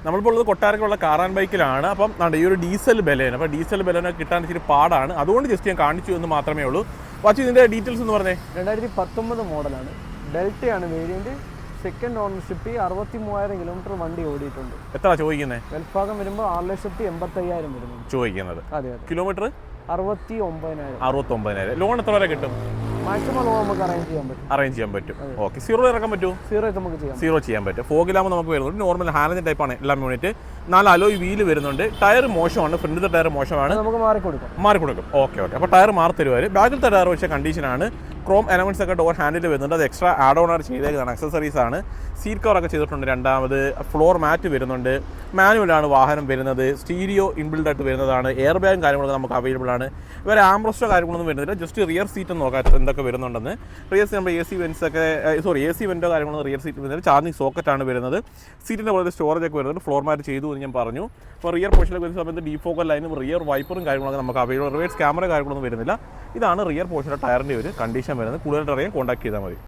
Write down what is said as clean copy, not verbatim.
നമ്മളിപ്പോൾ ഉള്ളത് കൊട്ടാരക്കുള്ള കാറാൻ ബൈക്കിലാണ്. അപ്പം ഈ ഒരു ഡീസൽ ബലേന, അപ്പോൾ ഡീസൽ ബലേന കിട്ടാൻ ഇച്ചിരി പാടാണ്. അതുകൊണ്ട് ജസ്റ്റ് ഞാൻ കാണിച്ചു എന്ന് മാത്രമേ ഉള്ളൂ. വാച്ച് ഇതിൻ്റെ ഡീറ്റെയിൽസ് എന്ന് പറഞ്ഞേ. 2019 മോഡലാണ്, ഡെൽറ്റയാണ് വേരിയൻറ്റ്. സെക്കൻഡ് ഓണർഷിപ്പ്, 63,000 കിലോമീറ്റർ വണ്ടി ഓടിയിട്ടുണ്ട്. എത്ര ചോദിക്കുന്നത്? വെൽഭാഗം വരുമ്പോൾ 6,85,000 വരുന്നു ചോദിക്കുന്നത്. അതെ, കിലോമീറ്റർ 69,000. ലോൺ എത്ര വരെ കിട്ടും? മാക്സിമം ലോൺ നമുക്ക് അറേഞ്ച് ചെയ്യാൻ പറ്റും. ഓക്കെ, സീറോ ഇറക്കാൻ പറ്റുമോ? സീറോ ചെയ്യാൻ പറ്റും. ഫോഗിലാകുമ്പോൾ നമുക്ക് വരുന്നുണ്ട്. നോർമൽ ഹാലജൻ ടൈപ്പാണ് എല്ലാം യൂണിറ്റ്. 4 അലോയ് വീല് വരുന്നുണ്ട്. ടയർ മോശമാണ്, ഫ്രണ്ടിലത്തെ ടയർ മോശമാണ്, നമുക്ക് മാറിക്കൊടുക്കും. ഓക്കെ. അപ്പോൾ ടയർ മാറി തരുവാർ. ബാക്കിലത്തെ ടയർ വെച്ച കണ്ടീഷനാണ്. ക്രോം എലമെന്റ്സ് ഒക്കെ ഡോർ ഹാൻഡിൽ വരുന്നുണ്ട്. അത് എക്സ്ട്രാ ആഡ് ഓൺ ആണ് ചെയ്തേക്കുന്നതാണ്, അക്സസറീസ് ആണ്. സീറ്റ് കവറൊക്കെ ചെയ്തിട്ടുണ്ട്. രണ്ടാമത് ഫ്ലോർ മാറ്റ് വരുന്നുണ്ട്. മാനുവലാണ് വാഹനം വരുന്നത്. സ്റ്റീരിയോ ഇൻബിൽഡ് ആയിട്ട് വരുന്നതാണ്. എയർ ബാഗും കാര്യങ്ങളൊക്കെ നമുക്ക് അവൈലബിൾ ആണ്. വേറെ ആംബ്രസ്റ്റോ കാര്യങ്ങളൊന്നും വരുന്നില്ല. ജസ്റ്റ് റിയർ സീറ്റ് നോക്കാം എന്തൊക്കെ വരുന്നുണ്ടെന്ന്. റിയർ സീറ്റ് നമ്മൾ AC വെൻറ്റോ കാര്യങ്ങളൊന്നും റിയർ സീറ്റ് വരുന്നത്. ചാർജിങ് സോക്കറ്റാണ് വരുന്നത്. സീറ്റിൻ്റെ പോലെ സ്റ്റോറേജ് ഒക്കെ വരുന്നുണ്ട്. ഫ്ലോർ മാറ്റ് ചെയ്തു എന്ന് ഞാൻ പറഞ്ഞു. അപ്പോൾ റിയർ പോർഷനിലേക്ക് വരുന്ന സമയത്ത് ഡീഫോക്കൽ ലൈനും റിയർ വൈപ്പറും കാര്യങ്ങളൊക്കെ നമുക്ക് അവൈലബിൾ. റിവേഴ്സ് ക്യാമറ കാര്യങ്ങളൊന്നും വരുന്നില്ല. ഇതാണ് റിയർ പോർഷനിലെ ടയറിൻ്റെ ഒരു കണ്ടീഷൻ വരുന്നത്. കൂടുതലായിട്ട് അറിയാൻ കോൺടാക്ട് ചെയ്താൽ മതി.